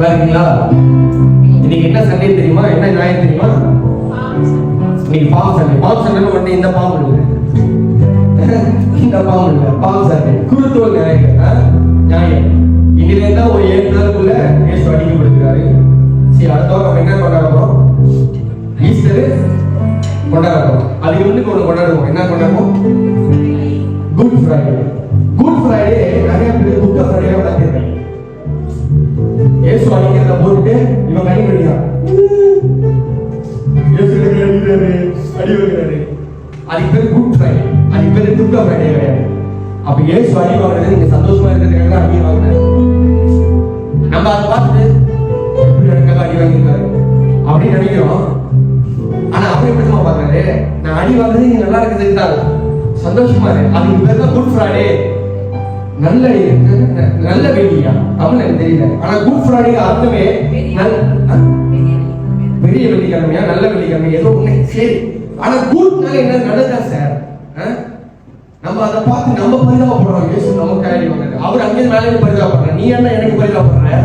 இருக்கீங்களா? இன்னைக்கு என்ன சண்டே தெரியுமா? என்ன ஞாயிறு தெரியுமா? இன்னைக்கு பாம் சண்டே. பாம் சண்டே ஒண்ணு இந்த பாம் இல்லை, இந்த பாம் இல்லை, பாம் சண்டே குருத்தோல் ஞாயிறு. இன்னில இருந்தா ஒரு 7 நாளுக்குள்ள இயேசு அடிக்கப்படுகிறாரு. சரி, அடுத்த வாரம் நம்ம என்ன கொண்டாட போறோம்? ஈஸ்டர் கொண்டாட போறோம். அதுக்கு முன்னுக்கு ஒண்ணு கொண்டாடுவோம். என்ன கொண்டாடுவோம்? Good Friday. குட் ஃப்ரைடே நிறைய பேர் குட் ஃப்ரைடே கொண்டாடுறாங்க. இயேசு அடிக்கிறத போட்டுட்டு இவன் கை கடிக்கிறான். இயேசு அடிக்கிறாரு, அடி வைக்கிறாரு. அதுக்கு பேர் குட் ஃப்ரைடே, அதுக்கு பேர் குட் ஃப்ரைடே கிடையாது. அப்ப இயேசு அடி வாங்குறது நீங்க சந்தோஷமா இருக்கிறதுக்காக அடி வாங்குறாரு. நம்ம அதை பார்த்துட்டு எப்படி எனக்காக அடி வாங்கியிருக்காரு அப்படின்னு நினைக்கிறோம். ஆனா அப்படி எப்படிமா பாக்குறாரு? நான் அடி வாங்குறது நீங்க நல்லா இருக்கிறதுக்கு தான், சந்தோஷமா இருக்கு. அதுக்கு பேர் தான் குட் ஃப்ரைடே. நல்ல நல்ல வெள்ளியா அப்படின்னு எனக்கு தெரியல. ஆனா குட் ஃப்ரைடே அர்த்தமே பெரிய வெள்ளிக்கிழமையா, நல்ல வெள்ளிக்கிழமை ஏதோ ஒண்ணு. சரி, ஆனா குட்னால என்ன? நல்லதா சார். நம்ம அதை பார்த்து நம்ம பரிதாபப்படுறோம். இயேசு நமக்கு அடி வாங்குறாரு. அவர் அங்கே மேலே பரிதாபப்படுற. நீ என்ன எனக்கு பரிதாபப்படுற?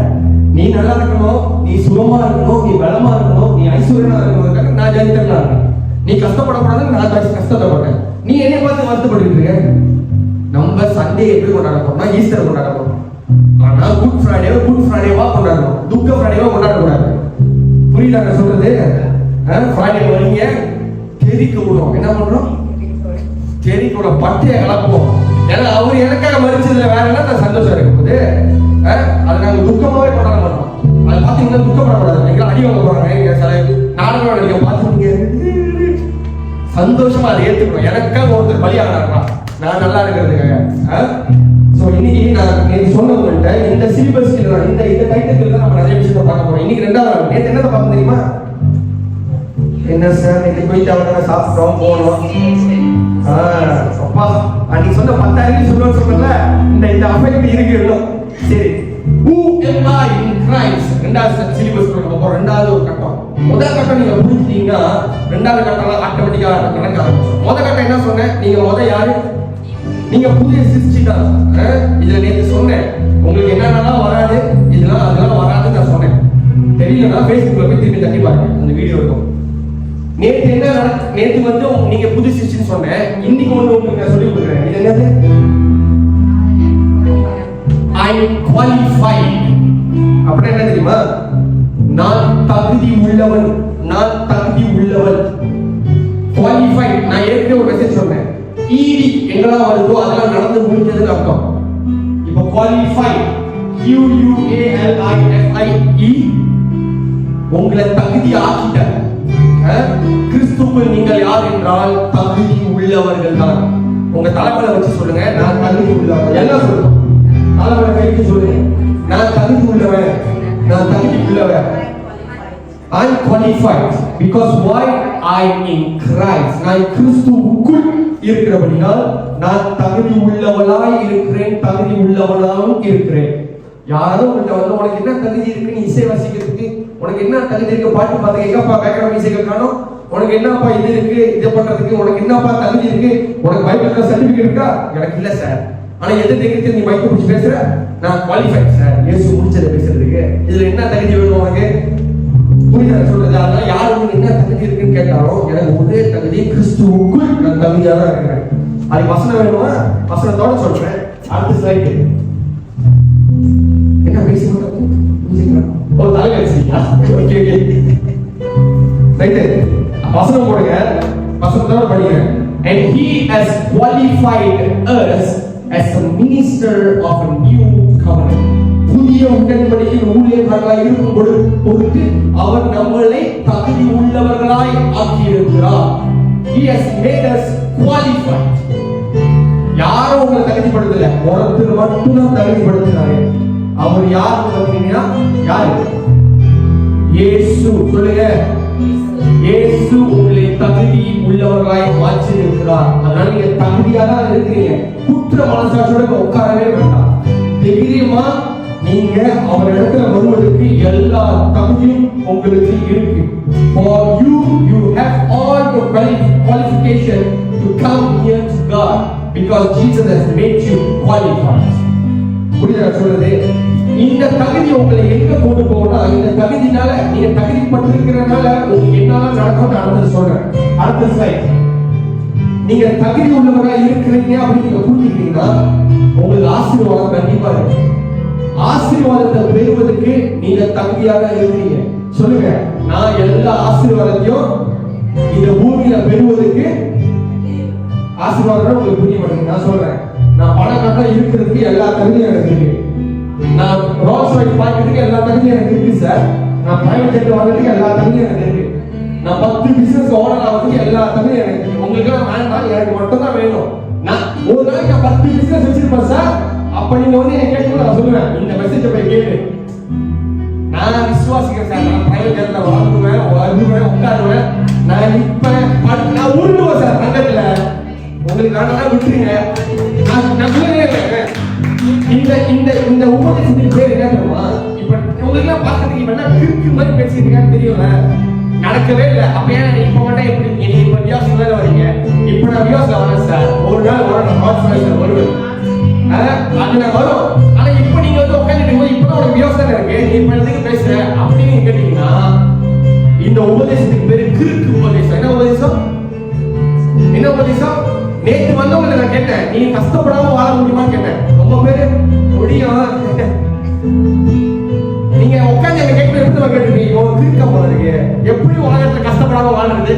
நீ நல்லா இருக்கணும், நீ சுகமா இருக்கணும், நீ பலமா இருக்கணும், நீ ஐஸ்வர்யமா இருக்கணும். நான் ஜெயித்தா இருக்கேன். நீ கஷ்டப்படக்கூடாதுன்னு நான் கஷ்டப்பட்டேன். நீ என்னை பார்த்து வருத்தப்பட்டு இருக்க. நம்ம சண்டே எப்படி கொண்டாட போறோம்னா ஈஸ்டர் கொண்டாட போறோம். ஆனா குட் ஃப்ரைடேவை குட் ஃப்ரைடேவா கொண்டாடணும், துக்க ஃப்ரைடேவா கொண்டாடக்கூடாது. புரியுதா நான் சொல்றது? ஃப்ரைடே வரீங்க தெரிக்க விடுவோம். என்ன பண்றோம்? தெரிக்கூட பட்டைய கலப்போம். ஏன்னா அவர் எனக்காக மறிச்சதுல வேற என்ன நான் சந்தோஷம் இருக்கும் போது அதை நாங்க துக்கமாவே கொண்டாட மாட்டோம். அதை பார்த்து இன்னும் துக்கப்படக்கூடாது. நீங்க அடி வாங்க போறாங்க சில நாடுகளோட நீங்க பார்த்துருக்கீங்க, சந்தோஷமா அதை ஏற்றுக்கணும். எனக்காக ஒருத்தர் பலியாகிறாங்களா நான் நல்லா இருக்கிறதுக்காக. ஸோ இன்னைக்கு நான் நேற்று சொன்னவங்கள்ட்ட இந்த சிலிபஸ் இந்த டைட்டில் தான் நம்ம நிறைய விஷயத்தை பார்க்க போறோம். இன்னைக்கு 2வது நாள். நேற்று என்னதை பார்க்க தெரியுமா? என்ன சார் நேற்று போயிட்டு அவங்க சாப்பிட்டோம் போனோம். அப்பா அன்னைக்கு சொன்ன 10,000 சொல்லுவேன்னு இந்த அஃபெக்ட் இருக்கு இன்னும். சரி, who am I in Christ? 2வது சிலிபஸ் நம்ம போறோம். 2வது ஒரு கட்டம். முதல் கட்டம் நீங்க புரிஞ்சுட்டீங்கன்னா 2வது கட்டம் ஆட்டோமேட்டிக்கா நடக்க ஆரம்பிக்கும். முதல் கட்டம் என்ன சொன்னேன்? நீங்க யாரு? நீங்க புதிய சிருஷ்டி தான். இதுல நேற்று சொன்னேன் உங்களுக்கு என்னென்னலாம் வராது, இதெல்லாம் அதெல்லாம் வராதுன்னு நான் சொன்னேன். தெரியலன்னா Facebookல போய் திரும்பி தட்டி பாருங்க, அந்த வீடியோ இருக்கும். நேற்று என்ன நேற்று வந்து நீங்க புது சிருஷ்டின்னு சொன்னேன். இன்னைக்கு ஒண்ணு உங்களுக்கு நான் சொல்லி கொடுக்குறேன். இது என்னது? I am qualified. அப்படி என்ன தெரியுமா? நான் தகுதி உள்ளவன், நான் தகுதி உள்ளவன். qualified. நான் ஏற்கனவே ஒரு மெசேஜ் சொன்னேன். ஈடி எங்கெல்லாம் வருதோ அதெல்லாம் நடந்து முடிஞ்சதுன்னு அர்த்தம். இப்போ qualified, QUALIFIE, உங்களை தகுதி ஆக்கிட்டார். கிறிஸ்துவுக்குள் நீங்கள் யார் என்றால் தகுதி உள்ளவர்கள் தான். உங்க தலைமையில வச்சு சொல்லுங்க, நான் தகுதி உள்ளவன். எல்லாம் சொல்லணும், தலைமையில கைக்கு சொல்லுங்க, நான் தகுதி உள்ளவன், நான் தகுதி உள்ளவன். I am qualified because why? I am in Christ. நான் கிறிஸ்துவுக்குள் இருக்கிறபடியால் நான் தகுதி உள்ளவனாய் இருக்கிறேன், தகுதி உள்ளவனாகவும் இருக்கிறேன். யாரும் உங்கள்கிட்ட வந்து உனக்கு என்ன தகுதி இருக்கு நீ இசை வாசிக்கிறதுக்கு, உனக்கு என்ன தகுதி இருக்கு பாட்டு பார்த்து எங்கப்பா பேக்ரவுண்ட் மியூசிக் காணும், உனக்கு என்னப்பா இது இருக்கு இதை பண்றதுக்கு, உனக்கு என்னப்பா தகுதி இருக்கு, உனக்கு பைபிள்ல சர்டிபிகேட் இருக்கா? எனக்கு இல்ல சார். ஆனா எது தெரிவித்து நீ மைக்க பிடிச்சி பேசுற? நான் குவாலிஃபைட் சார், இயேசு முடிச்சதை பேசுறதுக்கு. இதுல என்ன தகுதி வேணும் உனக்கு? புரியுதா சொல்றது? அதனால யாருக்கு என்ன தகுதி இருக்குன்னு கேட்டாலும் எனக்கு ஒரே தகுதி, கிறிஸ்துவுக்குள் நான் தகுதியா தான் இருக்கிறேன். அது வசனம் வேணுமா? வசனத்தோட சொல்றேன். அடுத்த ஸ்லைடு. என்ன பேசி ஒரு தலைவலியா? Okay okay right. வசனம் போடுங்க, வசனத்தோட படிங்க. And he has qualified us as a minister of a new covenant. புதிய உடன்படிக்கையின் ஊழியர்களாய் இருக்கும் பொருட்டு அவர் நம்மளை தகுதி உள்ளவர்களாய் ஆக்கியிருக்கிறார். He has made us qualified. யாரும் உங்களை தகுதிப்படுத்தல, ஒருத்தர் மட்டும் தான் தகுதிப்படுத்தினாரு. அவர் யார் பார்த்தீங்கன்னா யாரு? இயேசு. சொல்லுங்க, இயேசு உங்களை தகுதி உள்ளவர்களாய் மாற்றி இருக்கிறார். அதனால நீங்க தகுதியா தான் இருக்கிறீங்க. குற்ற மனசாட்சியோட உட்காரவே வேண்டாம். தைரியமா நீங்க அவர் இடத்துல வருவதற்கு எல்லா தகுதியும் உங்களுக்கு இருக்கு. For you, you have all the qualification to come near to God because Jesus has made you qualified. புரியுதா சொல்றது? இந்த தகுதி உங்களை எங்க கொண்டு போகணும்னா, இந்த தகுதினால நீங்க தகுதிப்பட்டிருக்கிறதுனால உங்களுக்கு என்னால நடக்கும் நடந்தது சொல்றேன். அடுத்த ஸ்லைட். நீங்க தகுதி உள்ளவரா இருக்கிறீங்க அப்படின்னு நீங்க புரிஞ்சுக்கிட்டீங்கன்னா உங்களுக்கு ஆசீர்வாதம் கண்டிப்பா இருக்கு. ஆசீர்வாதத்தை பெறுவதற்கு நீங்க தகுதியாக இருக்கிறீங்க. சொல்லுங்க, நான் எல்லா ஆசீர்வாதத்தையும் இந்த பூமியில பெறுவதற்கு ஆசீர்வாதம் உங்களுக்கு புரிய மாட்டேங்குது. நான் சொல்றேன், நான் பணக்காரனா இருக்கிறதுக்கு எல்லா தகுதியும் எனக்கு இருக்கு. நான் ரோல்ஸ் ராய்ஸ் பார்க்கறதுக்கு எல்லா தகுதியும் எனக்கு இருக்கு சார். நான் பிரைவேட் ஜெட் வாங்குறதுக்கு எல்லா தகுதியும் எனக்கு இருக்கு. நான் 10 பிசினஸ் ஓனர் ஆகிறதுக்கு எல்லா தகுதியும் எனக்கு இருக்கு. உங்களுக்கு வேண்டாம், எனக்கு மட்டும் தான் வேணும். நான் ஒரு நாளைக்கு 10 பிசினஸ் வச்சிருப்பேன் சார். அப்ப நீங்க வந்து என்ன கேட்கும்போது நான் சொல்லுவேன், இந்த மெசேஜ் போய் கேளு. நான் விசுவாசிக்கிறேன் சார். நான் பிரைவேட் ஜெட்ல வாங்குவேன், வருவேன், உட்காருவேன். நான் நிற்பேன், நான் உருண்டுவேன் சார் தங்கத்துல. உங்களுக்கு வேணா விட்டுருங்க. நான் சொல்லவே இந்த உபதேசத்தின் பேர் என்ன தெரியுமா? இப்ப உங்களுக்கு எல்லாம் பார்க்கறதுக்கு இப்ப என்ன கிறுக்கு மாதிரி பேசிட்டு தெரியும்ல, நடக்கவே இல்லை. அப்ப ஏன் இப்ப மட்டும் எப்படி நீங்க இப்ப வியாசம் வேலை வரீங்க? இப்ப நான் வியாசம் வரேன் சார். ஒரு நாள் வரணும், வருவேன், அது நான் வரும். ஆனா இப்ப நீங்க வந்து உட்காந்துட்டு போது இப்பதான் ஒரு வியாசம் இருக்கு, நீ இப்ப எதுக்கு பேசுற அப்படின்னு கேட்டீங்கன்னா, இந்த உபதேசத்துக்கு பேரு கிறுக்கு உபதேசம். என்ன உபதேசம்? என்ன உபதேசம்? நேற்று வந்தவங்களை நான் கேட்டேன், நீ கஷ்டப்படாம வாழ முடியுமான்னு கேட்டேன். ரொம்ப பேரு முடியும். நீங்க உட்காந்து என்ன கேட்க எப்படி கேட்டுருக்கீங்க? ஒரு கிறுக்க போல இருக்கு, எப்படி உலகத்துல கஷ்டப்படாம வாழ்றது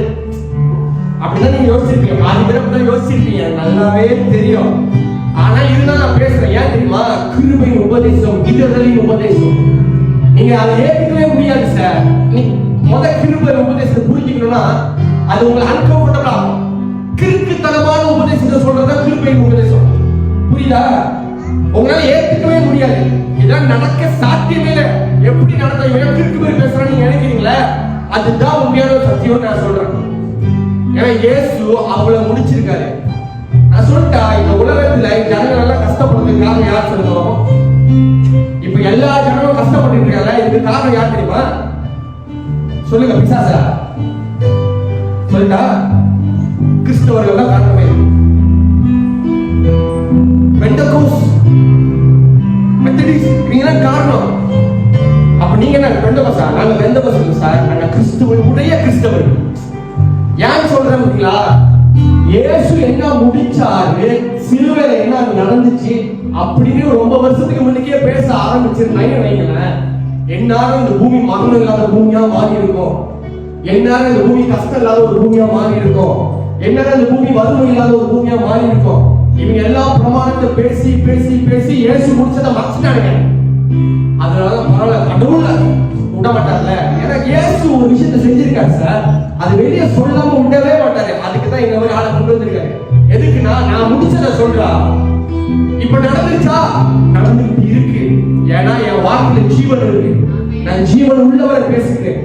அப்படிதான் நீங்க யோசிச்சிருப்பீங்க. பாதி பேர் அப்படிதான் யோசிச்சிருப்பீங்க, நல்லாவே தெரியும். ஆனா இருந்தாலும் நான் பேசுறேன். ஏன் தெரியுமா? கிருபையின் உபதேசம், இடர்களின் உபதேசம். நீங்க அதை ஏற்றுக்கவே முடியாது சார். நீ கிருபை உபதேசத்தை புரிஞ்சுக்கணும்னா அது உங்களுக்கு அன்கம்ஃபர்டபிள் ஆகும். கிறுக்குத்தனமான உபதேசத்தை சொல்றதா கிருபையின் உபதேசம். புரியுதா? உங்களால ஏற்றுக்கவே முடியாது. இதெல்லாம் நடக்க சாத்தியமே இல்லை. எப்படி நடந்த இவன் கிறுக்கு மாதிரி பேசுறான்னு நீங்க நினைக்கிறீங்களா? அதுதான் உண்மையான சத்தியம் நான் சொல்றேன். ஏன்னா இயேசு அவங்கள முடிச்சிருக்காரு. நான் சொல்லிட்டா, இந்த உலகத்துல ஜனங்கள் எல்லாம் கஷ்டப்படுறதுக்கு காரணம் யார் சொல்லுவோம்? இப்ப எல்லா ஜனங்களும் கஷ்டப்பட்டு இருக்காங்க. இதுக்கு காரணம் யார் தெரியுமா? சொல்லுங்க, பிசாசா? சொல்லிட்டா, கிறிஸ்தவர்கள் தான் காரணமே. பெந்தகோஸ், மெத்தடிஸ்ட், நீங்க தான் காரணம். அப்ப நீங்க என்ன பெந்தகோஸா? நாங்க பெந்தகோஸ் இல்லை சார், நாங்க கிறிஸ்துவனுடைய கிறிஸ்தவர். ஏன் சொல்றீங்களா? இயேசு என்ன முடிச்சாரு, சிலுவையில என்ன நடந்துச்சு அப்படின்னு ரொம்ப வருஷத்துக்கு முன்னக்கே பேச ஆரம்பிச்சிருந்தாங்க. என்னாலும் இந்த பூமி மரணம் இல்லாத பூமியா மாறி இருக்கும். என்னாலும் இந்த பூமி கஷ்டம் இல்லாத ஒரு பூமியா மாறி இருக்கும். என்னாலும் இந்த பூமி வறுமை இல்லாத ஒரு பூமியா மாறி இருக்கும். இவங்க எல்லா பிரமாணத்தை பேசி பேசி பேசி இயேசு முடிச்சதை மறைச்சிட்டாங்க. அதனால பரவாயில்ல, கடவுள் விட மாட்டார்ல. ஏன்னா இயேசு ஒரு விஷயத்தை செஞ்சிருக்காரு சார், அது வெளியே சொல்லாம விடவே மாட்டாரு. அதுக்கு தான் இந்த மாதிரி ஆளை கொண்டு வந்திருக்காரு. எதுக்குன்னா, நான் முடிச்சதை சொல்றா. இப்ப நடந்துச்சா? நடந்துட்டு இருக்கு. ஏன்னா என் வார்த்தையில ஜீவன் இருக்கு. நான் ஜீவன் உள்ளவரை பேசுகிறேன்.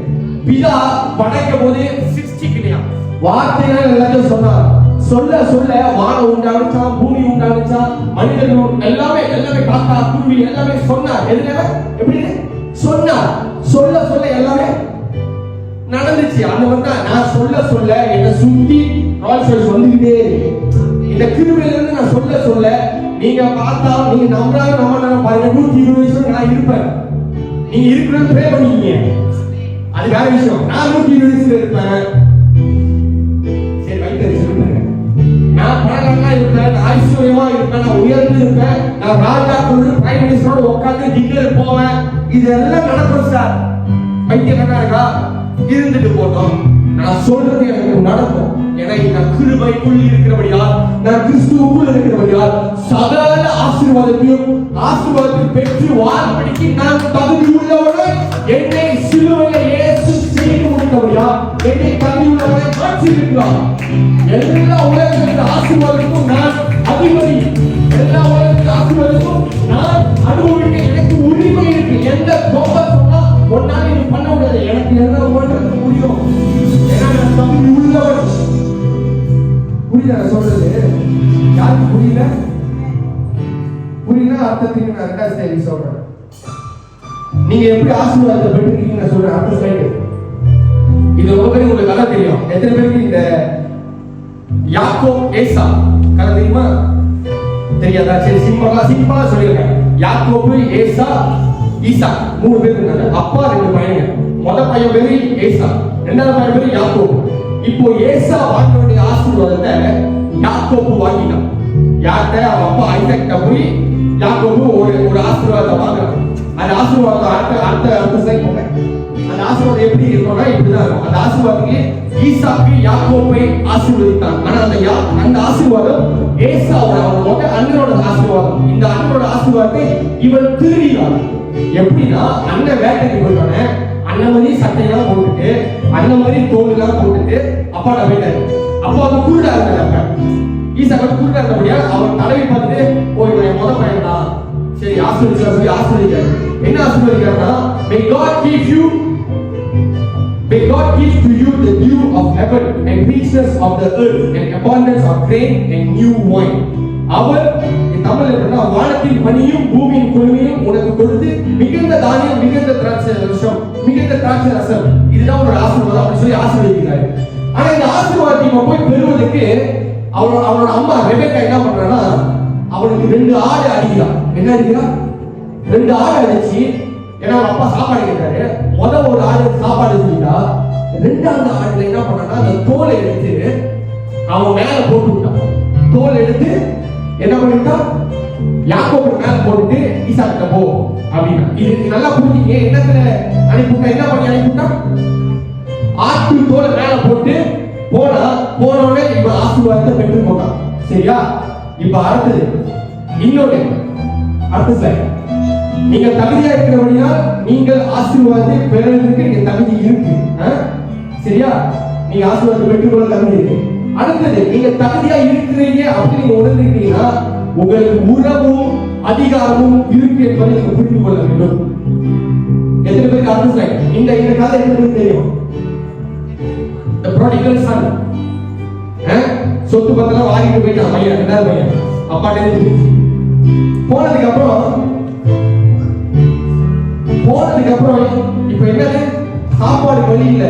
பிதா படைக்கும் போது சிருஷ்டிக்கலையா, வார்த்தைகள் எல்லாத்தையும் சொன்னார். சொல்ல சொல்ல வானம் உண்டானுச்சா, பூமி உண்டானுச்சா, மனிதர்கள் எல்லாமே காக்கா குருவி எல்லாமே சொன்னார். எதுல எப்படி சொன்னார்? சொல்ல சொல்ல எல்லாமே நடந்துச்சு. அந்த மாதிரி நான் சொல்ல சொல்ல என்ன சுத்தி ரோல்ஸ் வந்துகிட்டே இருக்கு. இந்த கிருபையில இருந்து நான் சொல்ல சொல்ல நீங்க பார்த்தா, நீங்க நம்புறாங்க நம்ப பாருங்க, 120 வயசு நான் இருப்பேன். நீங்க இருக்கிறது ப்ரே பண்ணிக்கீங்க, அது வேற விஷயம். நான் 120 வயசுல இருப்பேன். சரி, வைத்திய சொல்லுங்க. நான் பணக்காரனா இருப்பேன், நான் ஐஸ்வர்யமா இருப்பேன், நான் உயர்ந்து இருப்பேன், நான் ராஜாக்களோட பிரைம் மினிஸ்டரோட உட்கார்ந்து டின்னர் போவேன். இதெல்லாம் நடக்கும் சார். வைத்தியக்காரனா இருக்கா? இருந்துட்டு போட்டோம். நான் சொல்றது எனக்கு நடக்கும். ஏன்னா நான் கிருபைக்குள் இருக்கிறபடியால், நான் கிறிஸ்துவுக்குள் இருக்கிறபடியால் சகல ஆசீர்வாதத்தை பெற்று வாழ்படிக்கு நான் தகுதி உள்ளவனை. என்னை சிலுவையில் இயேசு செய்து முடித்தபடியால் என்னை தகுதி உள்ளவனை மாற்றியிருக்கிறார். எல்லா உலகத்தின் ஆசீர்வாதத்துக்கும் நான் அதிபதி. எல்லா உலகத்தின் ஆசீர்வாதத்துக்கும் நான் அனுபவிக்க எனக்கு உரிமை இருக்கு. எந்த கோபம் சொன்னா ஒன்னால நீ பண்ண முடியாது. எனக்கு என்ன பண்றது முடியும்? ஏன்னா நான் தகுதி உள்ளவர். புரியல சொல்றது? யாருக்கு புரியல? புரியல அர்த்தத்துக்கு நான் ரெண்டாவது ஸ்லைடு சொல்றேன். நீங்க எப்படி ஆசீர்வாதத்தை பெற்றிருக்கீங்க நான் சொல்றேன். அடுத்த ஸ்லைடு. இது ரொம்ப பேருக்கு உங்களுக்கு கதை தெரியும். எத்தனை பேருக்கு இந்த யாக்கோப் ஏசா கதை தெரியுமா? தெரியாதா? சரி, சிம்பிளா சொல்லிருக்கேன். யாக்கோபு ஏசா ஈசா 3 பேர் இருந்தாங்க. அப்பா 2 பையங்க. முதல் பையன் பேரு ஏசா, இரண்டாவது பையன் பேரு யாக்கோபு. இப்போ ஏசா வாங்க வேண்டிய ஆசீர்வாதத்தை யாக்கோபு வாங்கிட்டான். யார்கிட்ட? அவன் அப்பா ஐசக்கிட்ட போய் யாக்கோபு ஒரு ஆசீர்வாதத்தை வாங்குறான். அந்த ஆசீர்வாதம் அடுத்த சைட் போங்க. அந்த ஆசீர்வாதம் எப்படி இருக்கும்னா இப்படிதான் இருக்கும். அந்த ஆசீர்வாதத்துக்கு ஈசாக்கு யாக்கோபை ஆசீர்வதித்தான். ஆனா அந்த ஆசீர்வாதம் ஏசாவோட அவனோட அண்ணனோட ஆசீர்வாதம். இந்த அண்ணனோட ஆசீர்வாதத்தை இவன் திருடினான். எப்படின்னா அண்ணன் வேட்டைக்கு போயிட்டானே, அண்ணன் மாதிரி சட்டையெல்லாம் போட்டுட்டு அண்ணன் மாதிரி தோல் போட்டுட்டு அப்பாட்ட போயிட்டாரு. அப்போ அவன் குருடா இருந்தாங்க. ஈசாக்கு குருடா இருந்தபடியா அவன் தலைவி பார்த்துட்டு போய் முதல் பையன் தான் சரி ஆசீர்வதிச்சா சொல்லி ஆசீர்வதிக்காரு. என்ன ஆசீர்வதிக்காருன்னா may God give to you the dew of heaven and richness of the earth and abundance of grain and new wine. அவர் தமிழ் என்னன்னா வானத்தின் பனியும் பூமியின் குளுமையும் உனக்கு கொடுத்து மிகுந்த தானியம் மிகுந்த திராட்சை ரசம் இதுதான் ஒரு ஆசீர்வாதம் அப்படி சொல்லி ஆசீர்வதிக்கிறாரு. ஆனா இந்த ஆசீர்வாதத்தை போய் பெறுவதற்கு அவனோட அம்மா ரெபெக்கா என்ன பண்றான்னா அவனுக்கு 2 ஆடு அடிக்கிறான். என்ன அடிக்கிறான்? 2 ஆடு அடிச்சு, ஏன்னா அப்பா சாப்பாடு கேட்டாரு. ஒரு ஆடு சாப்பாடு சொல்லிட்டா, 2வது ஆடுல என்ன பண்ணா அந்த தோலை எடுத்து அவன் மேல போட்டு விட்டான். தோல் எடுத்து என்ன பண்ணிட்டான்? யாக்கோபு மேல போட்டுட்டு ஈசாக்கிட்ட போ அப்படின்னா. இது நல்லா புரிஞ்சுங்க. என்னத்துல அனுப்பிவிட்டா? என்ன பண்ணி அனுப்பிவிட்டா? ஆட்டு தோலை மேல போட்டு போனோடனே இப்ப ஆசீர்வாதத்தை பெற்று போட்டான். சரியா? இப்ப அடுத்தது இன்னொரு அடுத்த ஸ்லைட். நீங்க தகுதியா இருக்கிறபடியா நீங்கள் ஆசீர்வாதத்தை பெறுவதற்கு நீங்க தகுதி இருக்கு. சரியா? நீங்க ஆசீர்வாதத்தை பெற்றுக்கொள்ள தகுதி இருக்கு. அடுத்தது நீங்க தகுதியா இருக்கிறீங்க அப்படின்னு நீங்க உணர்ந்துட்டீங்கன்னா உங்களுக்கு உறவும் அதிகாரமும் இருக்கு என்பதை நீங்க புரிந்து கொள்ள வேண்டும். எத்தனை பேருக்கு அடுத்த ஸ்லைட்? இந்த கதை எத்தனை பேருக்கு தெரியும்? The prodigal son. சொத்து பத்தெல்லாம் வாங்கிட்டு போயிட்டான் பையன், 2வது பையன். அப்பாட்டே போனதுக்கு அப்புறம் இப்ப என்னது? சாப்பாடு வழி இல்ல.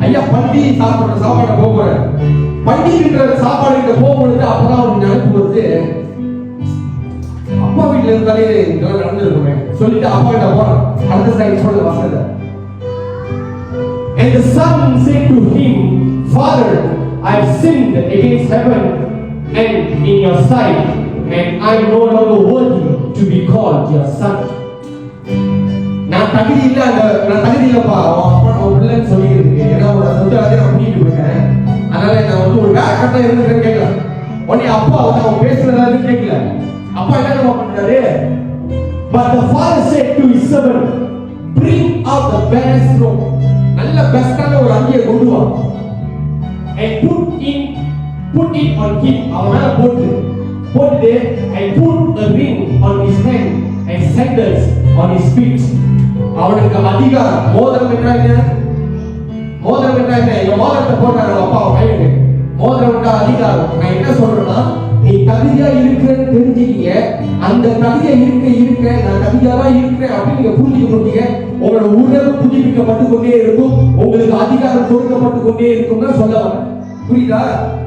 ஐயா பண்டி சாப்பிடுற சாப்பாட்டை போறேன். பண்டிகின்ற சாப்பாடு கிட்ட போகும்போது அப்பதான் அவனுக்கு நினைப்பு வருது, அப்பா வீட்டுல இருந்தாலே இதெல்லாம் நடந்துருக்குமே சொல்லிட்டு அப்பா கிட்ட போறான். அடுத்த சைடு சொல்ல வசந்த. And the son said to him, Father, I have sinned against heaven and in your sight, and I am no longer worthy to be called your son. நான் தகுதி இல்லப்பா அவன் பிள்ளைன்னு சொல்லிக்கிறதுக்கு. ஏன்னா அவனோட சொந்த நான் பண்ணிட்டு போயிட்டேன். அதனால நான் ஒரு வேலை கரெக்டா இருந்துக்கிறேன்னு கேட்கல. உடனே அப்பா அவன் பேசுறதான்னு கேட்கல. அப்பா என்ன பண்றாரு? But the father said to his servant, Bring out the best robe. நல்ல பெஸ்டான ஒரு அங்கியை கொண்டு வா. And put it on him. அவன் மேல போட்டுட்டு and put a ring on his hand and sandals on his feet. அவனுக்கு அதிகாரம். மோதிரம் என்ன? இந்த மோதிரத்தை போட்டாரு அப்பா கையில. மோதிரம்க்கு அதிகாரம். நான் என்ன சொல்றேன்னா, நீ தகுதியா இருக்கிறேன்னு தெரிஞ்சுக்கீங்க. அந்த தகுதியா இருக்க நான் தகுதியா தான் இருக்கிறேன் அப்படின்னு நீங்க புரிஞ்சுக்க முடியுங்க. உங்களோட உணர்வு புதுப்பிக்கப்பட்டு கொண்டே இருக்கும். உங்களுக்கு அதிகாரம் கொடுக்கப்பட்டு கொண்டே இருக்கும்னு சொல்ல வரேன். புரியுதா?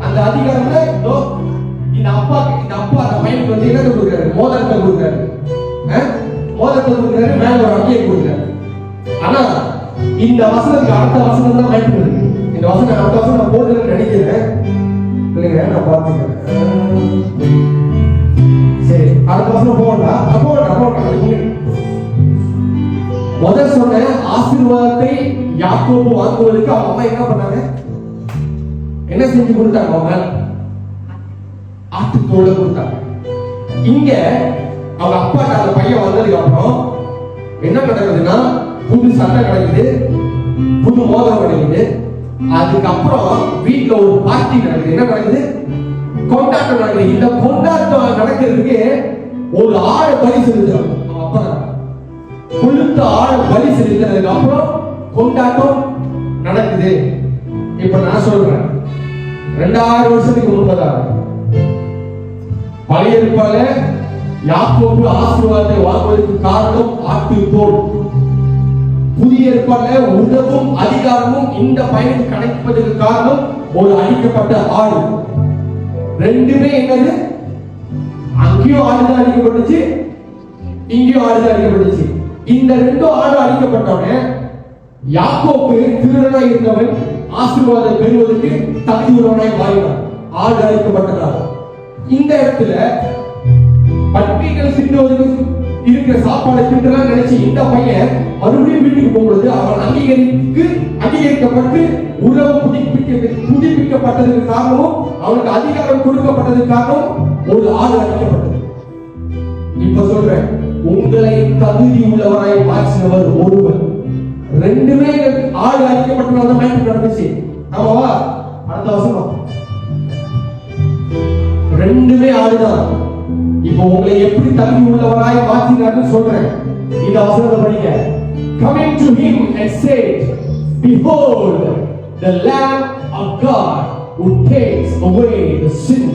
அந்த அதிகாரத்தை இந்த அப்பா அந்த பையனுக்கு வந்து என்ன கொடுக்குறாரு? மோதிரத்தை கொடுக்குறாரு. மேல ஒரு அங்கியை கொடுக்குறாரு. ஆனா இந்த வசனத்துக்கு அடுத்த வசனம் தான் பயன்படுது. இந்த வசனம் அடுத்த வசனம் நான் போடுறேன்னு நினைக்கிறேன். இல்லைங்க, நான் பார்த்துக்கிறேன். சரி, அடுத்த வசனம் போகண்டா. முதல் சொன்ன ஆசீர்வாதத்தை யாக்கோபு வாங்குவதற்கு அவங்க அம்மா என்ன பண்ணாங்க? என்ன செஞ்சு கொடுத்தாங்க? அவங்க ஆட்டுத்தோலை கொடுத்தாங்க. இங்க அவங்க அப்பா அந்த பையன் வந்ததுக்கு அப்புறம் என்ன நடக்குதுன்னா, புது சட்டை கிடைக்குது, புது மோதிரம் கிடைக்குது. அதுக்கப்புறம் வீட்டுல ஒரு பார்ட்டி நடக்குது. என்ன நடக்குது? கொண்டாட்டம் நடக்குது. இந்த கொண்டாட்டம் நடக்கிறதுக்கு ஒரு ஆடு பலி செலுத்துறாங்க. அவங்க அப்பா கொழுத்த ஆடு பலி செலுத்துறதுக்கு அப்புறம் கொண்டாட்டம் நடக்குது. இப்ப நான் சொல்றேன், 2000 வருஷத்துக்கு முன்பதாக பழைய ஏற்பாடுல யாக்கோபு ஆசீர்வாதத்தை வாங்குவதற்கு காரணம் ஆட்டுத்தோல். புதிய ஏற்பாடுல உணவும் அதிகாரமும் இந்த பயனுக்கு கிடைப்பதற்கு காரணம் ஒரு அடிக்கப்பட்ட ஆடு. ரெண்டுமே என்னது? அங்கேயும் ஆடுதான் அடிக்கப்பட்டுச்சு, இங்கேயும் ஆடுதான் அடிக்கப்பட்டுச்சு. இந்த ரெண்டும் ஆடு அழிக்கப்பட்டவனே யாக்கோப்பு திருடனாய் இருந்தவன் ஆசீர்வாதம் பெறுவதற்கு தகுதியுள்ளவனாய் மாறினான். ஆடு அழிக்கப்பட்டதால் இந்த இடத்துல பட்டிகள் தின்னுவதற்கு இருக்கிற சாப்பாடை தின்றலாம் நினைச்சு இந்த பையன் மறுபடியும் வீட்டுக்கு போகும்போது அவன் அங்கீகரிக்கப்பட்டு உறவு புதுப்பிக்கப்பட்டதுக்கு காரணமும் அவனுக்கு அதிகாரம் கொடுக்கப்பட்டதுக்கு காரணம் ஒரு ஆடு அழிக்கப்பட்டது. இப்ப சொல்றேன், உங்களை தகுதி உள்ளவராய் மாற்றினவர் ஒருவர். ரெண்டுமே ஆடு அழிக்கப்பட்டவங்க மேட்ரு நடந்துச்சு. ஆமாவா? அடுத்த வசனம் ரெண்டுமே ஆடுதான். இப்போ உங்களை எப்படி தகுதி உள்ளவராய் மாற்றினார்னு சொல்றேன். இந்த வசனத்தை படிங்க. Coming to him and said, behold the Lamb of God who takes away the sin.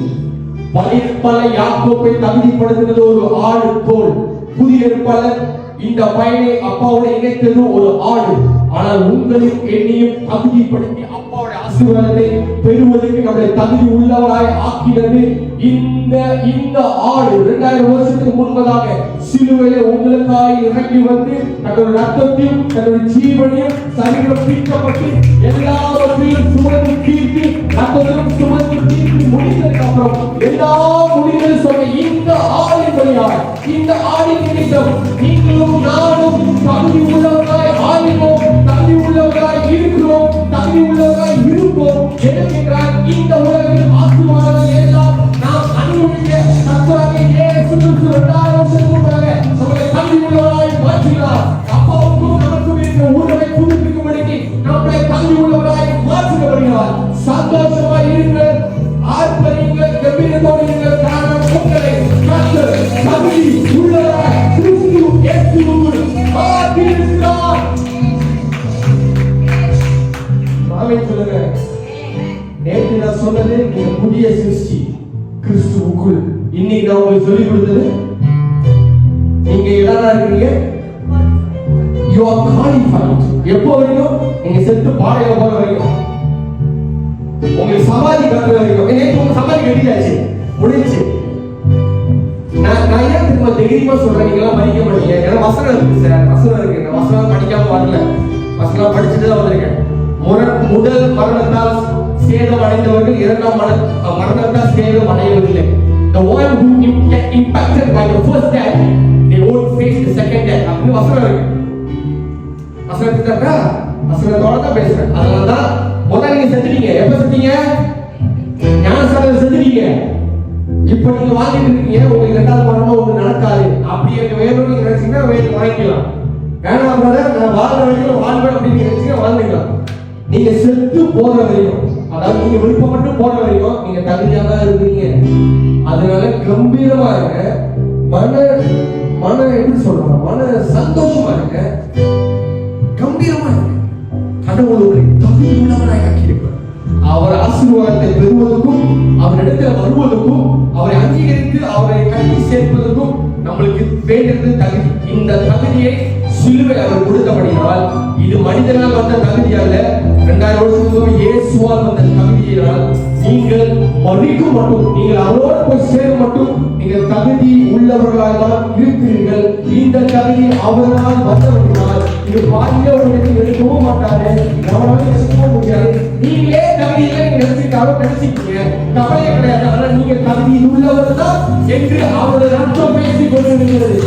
பல யாக்கோபை தகுதிப்படுத்தினது ஒரு ஆடு தோல். புதிய ஏற்பாட்டில் இந்த பையனை அப்பாவோட இணைத்தது ஒரு ஆடு. ஆனால் உங்களையும் என்னையும் தகுதிப்படுத்தி அப்பாவோட ஆசீர்வாதத்தை பெறுவதற்கு நம்மளை தகுதி உள்ளவராய் ஆக்கினது இந்த ஆடு. 2000 வருஷத்துக்கு முன்பதாக சிலுவையிலே உங்களுக்காய் இறங்கி வந்து தன்னுடைய ரத்தத்தையும் தன்னுடைய ஜீவனையும் சரீரம் பிரிக்கப்பட்டு எல்லாவற்றையும் சுமந்து தீர்த்து ரத்தத்தையும் சுமந்து தீர்த்து முடிந்ததுக்கு அப்புறம் எல்லா முடிவுகள் சொன்ன இந்த ஆடின் வழியாய் இந்த ஆடின் நிமித்தம் நீங்களும் நானும் தகுதி உள்ளவராய் ஆகினோம், தகுதி உள்ளவராய் இருக்கிறோம், தகுதி உள்ளவராய் இருப்போம். என்கிறார் இந்த உலகில் ஆசீர்வாதம் எல்லாம் நாம் அனுபவிக்க கர்த்தராகிய இயேசு கிறிஸ்து 2000 வருஷத்துக்கு முன்பாக நம்மை தகுதி உள்ளவராய் மாற்றினார். அப்பாவுக்கும் நமக்கும் இருக்கிற உறவை புதுப்பிக்கும்படிக்கு நம்மை தகுதி உள்ளவராய் மாற்றுகிறார். சந்தோஷமாய் இருங்கள், ஆர்ப்பரியுங்கள், கம்பீரத்தோடு இருங்கள். காரணம் உங்களை கர்த்தர் தகுதி உள்ளவராய் கிறிஸ்து இயேசுவுக்குள் மாற்றினார். ஆமென் சொல்லுங்க. நேற்று நான் சொன்னது நீங்க புதிய சிருஷ்டி கிறிஸ்துவுக்குள். இன்னைக்கு நான் உங்களுக்கு சொல்லிக் கொடுத்தது நீங்க என்னடா இருக்கீங்க? You are qualified. எப்போ வரைக்கும்? நீங்க செத்து பாடையில போற வரைக்கும், உங்களுக்கு சமாதி கட்டுற வரைக்கும். நேற்று உங்க சமாதி கட்டியாச்சு, முடிஞ்சு. நான் ஏன் திரும்ப தைரியமா சொல்றேன், நீங்க எல்லாம் மதிக்க மாட்டீங்க. ஏன்னா வசனம் இருக்கு சார், வசனம் இருக்கு. நான் வசனம் படிக்காம வரல, வசனம் படிச்சுட்டு தான் வந்திருக்கேன். முதல் மரணத்தால் சேதம் அடைந்தவர்கள் இரண்டாம் மரணத்தால் சேதம் அடைவதில்லை. The one who get impacted by the first death, they won't face the second death. அப்படி வசனம் இருக்கு. வசனத்துக்கா வசனத்தோட தான் பேசுறேன். அதனாலதான் முதல்ல நீங்க செத்துட்டீங்க. எப்ப செத்தீங்க? ஞானஸ்நானத்துல செத்துட்டீங்க. இப்ப நீங்க வாழ்ந்துட்டு இருக்கீங்க. உங்களுக்கு இரண்டாவது மரணம் ஒண்ணு நடக்காது. அப்படி எனக்கு வேணும்னு நீங்க நினைச்சீங்கன்னா வாங்கிக்கலாம். வேணாம் பிரதர், நான் வாழ்ற வரைக்கும் வாழ்வேன் அப்படின்னு நினைச்சீங்கன்னா வாழ்ந்துக்கலாம். நீங்க செத்து போற வரைக்கும், அதாவது நீங்க விருப்பப்பட்டு போற வரைக்கும் நீங்க தகுதியா தான் இருக்கீங்க. அதனால கம்பீரமா இருங்க, மன எப்படி சொல்றோம், மன சந்தோஷமா இருங்க, கம்பீரமா இருங்க. கடவுள் உங்களை தகுதி உள்ளவராய் ஆக்கியிருப்பார். அவர் ஆசீர்வாதத்தை பெறுவதற்கும் அவரிடத்துல வருவதற்கும் அவரை அங்கீகரித்து அவரை கட்டி சேர்ப்பதற்கும் நம்மளுக்கு வேண்டியது தகுதி. இந்த தகுதியை சிலுவையில் அவர் கொடுத்தபடியால் இது மனிதனால் வந்த தகுதி அல்ல, 2000 வருஷத்துக்கு இயேசுவால் வந்த தகுதியால் நீங்கள் மறிக்கும் மட்டும், நீங்கள் அவரோடு போய் சேர மட்டும் நீங்கள் தகுதி உள்ளவர்களாக தான் இருக்கிறீர்கள். இந்த தகுதி அவரால் வந்தபடியால் இது பாதியவர்களுக்கு எடுக்கவும் மாட்டாரு, அவரால் எடுக்கவும் முடியாது. நீங்களே தகுதியில நினைச்சிட்டாலும் நினைச்சிக்கீங்க, கவலையே கிடையாது. ஆனால் நீங்க தகுதி உள்ளவர் தான் என்று அவருடைய ரத்தம் பேசிக் கொண்டிருக்கிறது.